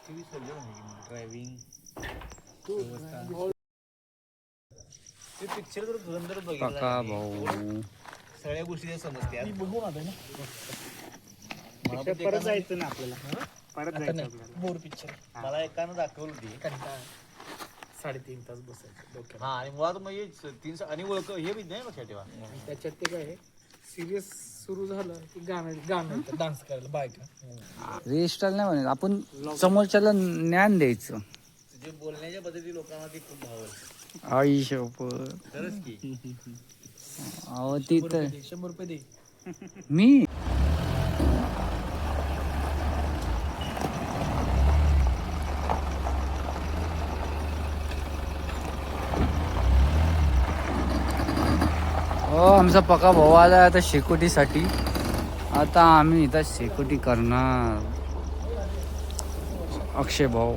Driving ते picture तर धुरंधर बघितला भाऊ सगळ्या गोष्टी समजते बघू आता ना परत जायचं ना आपल्याला परत जायचं बोर पिक्चर मला एकानं दाखवलं होती 3.5 तास बसायचं हा आणि मुळात म्हणजे 3 आणि ओळख हे बी नाही लक्षात ठेवा त्याच्यात ते काय सिरियस सुरू झालं की गाणं डान्स करायला बायका रेजिस्टर नाही म्हणत आपण समोरच्याला ज्ञान द्यायचं जे बोलण्याच्या पद्धती लोकांना ती खूप भावल आई शपथ खरंच की अहो ती तर 100 रुपये दे मी आमचा पक्का भाऊ आला आता शेकोटीसाठी आता आम्ही इथं शेकोटी करणार अक्षय भाऊ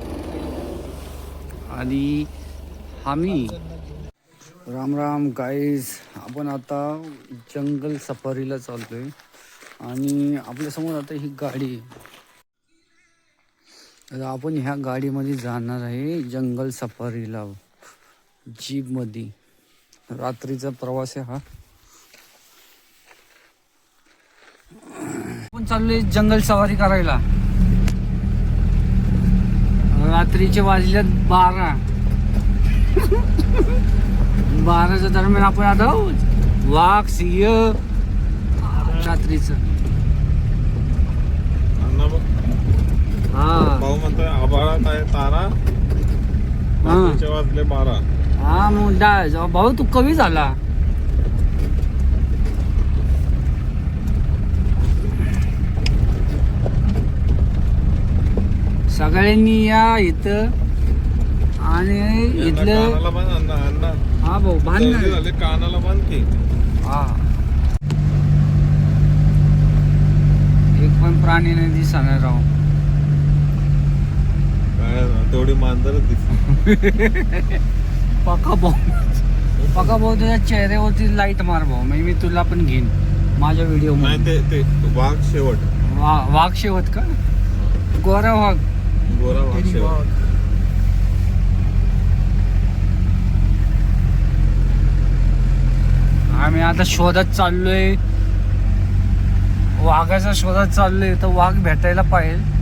आणि आम्ही राम राम गाईज आपण आता जंगल सफारीला चालतोय आणि आपल्यासमोर आता ही गाडी तर आपण ह्या गाडीमध्ये जाणार आहे जंगल सफारीला जीपमध्ये रात्रीचा प्रवास आहे हा आपण चाललोय जंगल सवारी करायला रात्रीचे वाजल्यात 12च्या दरम्यान आपण आता वाघ सिंह रात्रीचं हा भाऊ म्हणतोय आभाळात आहे तारा वाजले 12 हा मुंडा भाऊ तू कवी झाला सगळ्यांनी या इथं आणि इथलं हा भाऊ बांध कानाला बांध की हा एक पण प्राणी नाही दिसणार राव तेवढी मांजरच दिसते पक्का भाऊ तुझ्या चेहऱ्यावरती लाईट मार भाऊ मी तुला पण घेईन माझ्या व्हिडिओ मध्ये ते वाघ शेवट वाघ शेवट का गोरा वाघ शेवट आम्ही आता शोधात चाललोय वाघाच्या शोधात चाललोय तर वाघ भेटायला पाहिजे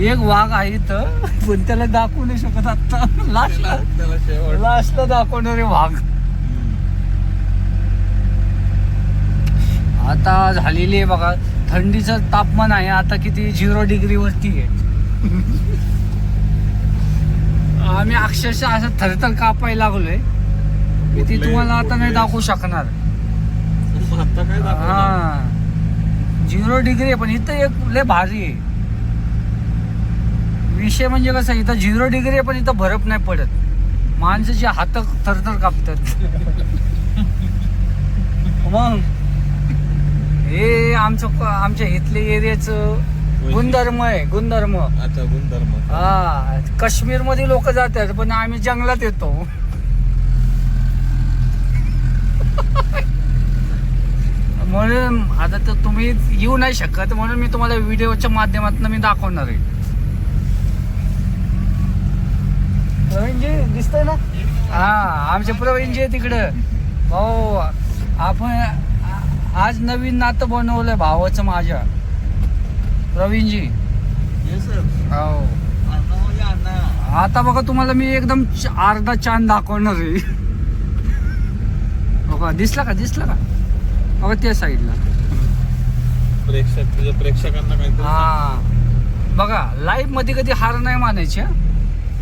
एक वाघ आहे तर पण त्याला दाखवू नाही शकत आता लास्टला दाखवणारे वाघ आता झालेली आहे बघा थंडीचं तापमान आहे आता किती 0 डिग्री वरती आहे आम्ही अक्षरशः असं थरथर कापायला लागलोय ती तुम्हाला आता नाही दाखवू शकणार हा 0 डिग्री आहे पण इथं एक लय भारी आहे विषय म्हणजे कसं इथं 0 डिग्री आहे पण इथं बर्फ नाही पडत माणसाचे हात थरथर कापतात मग हे आमच्या इथले एरियाचं गुणधर्म आहे गुणधर्म हा काश्मीर मध्ये लोक जातात पण आम्ही जंगलात येतो म्हणून आता तर तुम्ही येऊ नाही शकत म्हणून मी तुम्हाला व्हिडिओच्या माध्यमातून मी दाखवणार आहे प्रवीणजी दिसतंय ना हा आमचे प्रवीणजी आहे तिकडं भाऊ आपण आज नवीन नातं बनवलंय भावाचं माझ्या प्रवीणजी हो आता बघा तुम्हाला मी एकदम अर्धा चांद दाखवणार आहे बघा दिसला का बघा त्या साईडला प्रेक्षकांना काय हा बघा लाईफ मध्ये कधी हार नाही मानायची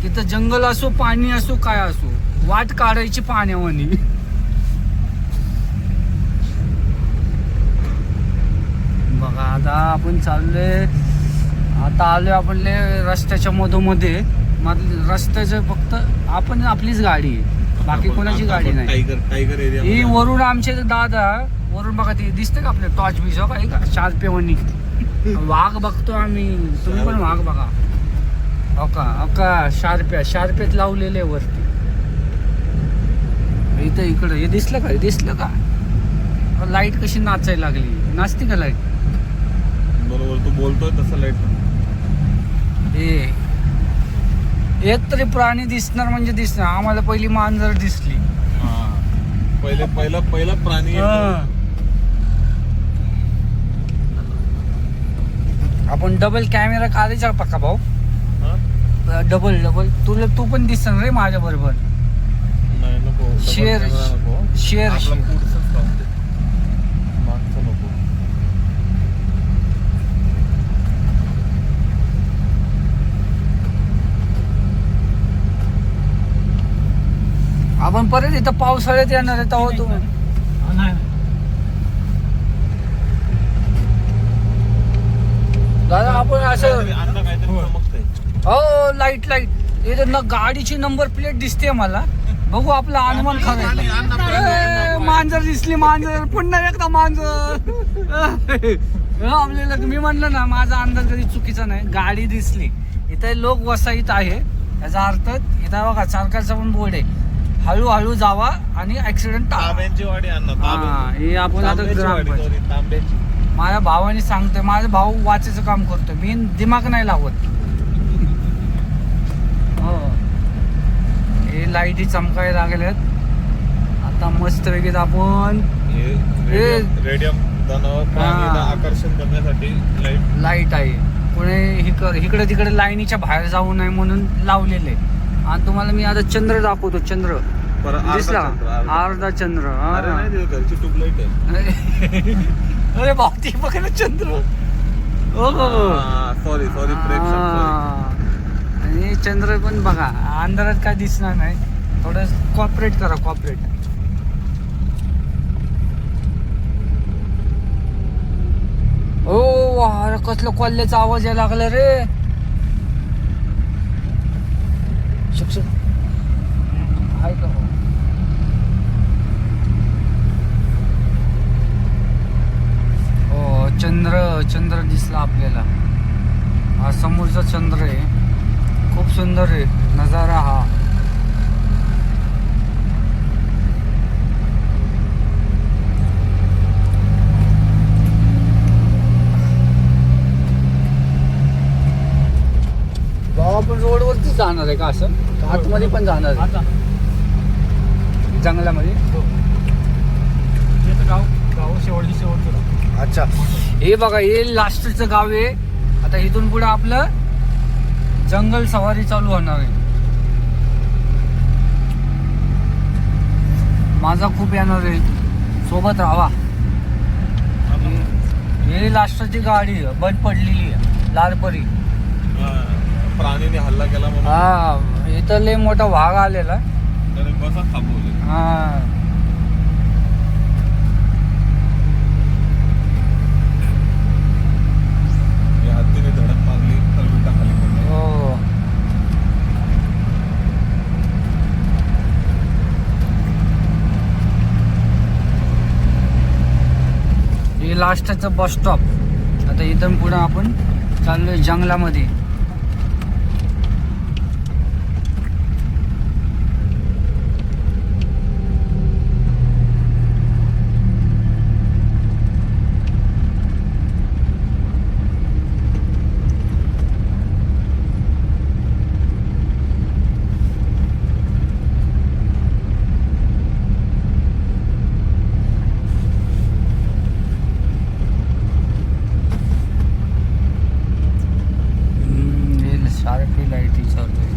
तिथं जंगल असो पाणी असो काय असो वाट काढायची पाण्यावानी बघा आता आपण चाललोय आता आलोय आपण रस्त्याच्या मधोमध्ये रस्त्याचं फक्त आपण आपलीच गाडी आहे बाकी कोणाची गाडी नाही टायगर एरिया ही वरून आमचे दादा वरून बघा ते दिसते का आपल्या टॉर्च बीज काही का शार्पेवणी वाघ बघतो आम्ही तुम्ही पण वाघ बघा अका शार्पेत लावलेले वरती इथं इकडं हे दिसलं का लाईट कशी नाचायला लागली नाचते का लाईट बरोबर तू बोलतोय तसं लाईट एक तरी प्राणी दिसणार म्हणजे दिसणार. आम्हाला पहिली मांजर दिसली. पहिला प्राणी आपण डबल कॅमेरा काढायचा पक्का भाऊ. डबल तू पण दिसणार रे माझ्या बरोबर. नाही नको शेअर आपलं पुढचंच राहून दे. मागचं नको. आपण परत इथं पावसाळ्यात येणार आहे तेव्हा तू दादा आपण असं अण्णा काहीतरी चमकतंय. हो लाईट इथं ना गाडीची नंबर प्लेट दिसते मला. बघू आपला अनुमान खरं. मांजर दिसली मांजर. पुन्हा एकदा मांजर. आपल्याला मी म्हणलं ना माझा अंदाज कधी चुकीचा नाही. गाडी दिसली इथे लोक वसाईत आहे याचा अर्थ इथं बघा सरकारचा पण बोर्ड आहे. हळूहळू जावा आणि ऍक्सिडेंट तांब्यांची वाडी अण्णा. हे आपण आता ग्रामपंचायत तांब्याची. माझ्या भावाने सांगतोय. माझा भाऊ वाचेचं काम करतोय. मी दिमाग नाही लावत. हो हे लाईटी चमकायला लागल्यात आता मस्त वेगळीच आपण रेडियम प्राणीला आकर्षण करण्यासाठी लाईट आहे. पुणे इकडे तिकडे लाईनीच्या बाहेर जाऊ नये म्हणून लावलेले. आणि तुम्हाला मी आता चंद्र दाखवतो. चंद्र दिसला अर्धा चंद्र. घरची ट्यूबलाईट आहे. अरे बाप बघ ना चंद्र. सॉरी आणि चंद्र पण बघा अंधारात काय दिसणार नाही. थोडं कॉपरेट करा कॉपरेट. ओ अरे कसलं कोल्ह्याचा आवाज यायला लागला रे. शिक्षक आहे का हो. चंद्र दिसला आपल्याला. हा समोरचा चंद्र आहे. खूप सुंदर आहे नजारा हा. भाऊ आपण रोडवरतीच जाणार आहे का असं? आतमध्ये पण जाणार आहे जंगलामध्ये. गाव शेवटचं. अच्छा हे बघा हे लास्टचं गाव आहे. आता इथून पुढे आपलं जंगल सवारी चालू होणार आहे. माझा खूप येणार आहे सोबत राहा. हे लास्टची गाडी बंद पडलेली आहे लालपरी. प्राणीने हल्ला केला म्हणून. हा इथं लय मोठा वाघ आलेला. बसा थांबवले. हा हत्तीने धडक मारली तर विटा खाली पडली. हो हे लास्टचं बस स्टॉप. आता इथून पुढे आपण चाललोय जंगलामध्ये. सारखी लाईटिंग चालू आहे.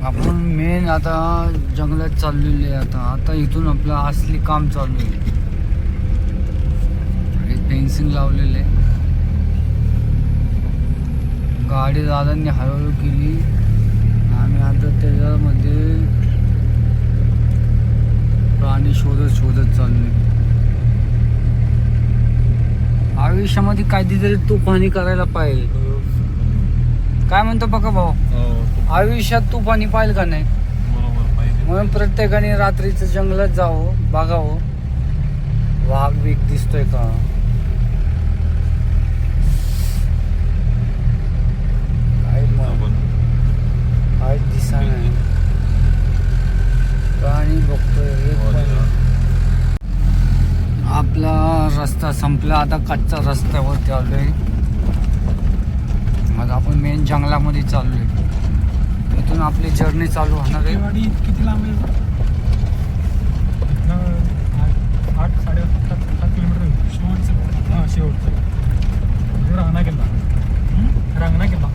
आपण मेन आता जंगलात चाललेले आहे. आता इथून आपलं असली काम चालू आहे. फेन्सिंग लावलेले. गाडी दादांनी हळूहळू केली. आम्ही आता त्याच्यामध्ये प्राणी शोधत चाललोय. आयुष्यामध्ये काहीतरी तुफानी करायला पाहिजे. काय म्हणतो बघा भाऊ, आयुष्यात तुफानी पाहिजे का नाही? बरोबर पाहिजे. म्हणून प्रत्येकाने रात्रीचं जंगलात जावं, बघावं वाघ बीघ दिसतोय का. काय दिसा नाही, प्राणी बघतोय एक पण. आपला रस्ता संपला, आता कच्चा रस्त्यावरती आलोय. आता आपण मेन जंगलामध्ये चाललोय. इथून आपली जर्नी चालू होणार आहे. वाडी किती लांब आहे? 8 7.5 किलोमीटर शेवटचं. हां शेवटचं रांगणा किल्ला. रांगणा किल्ला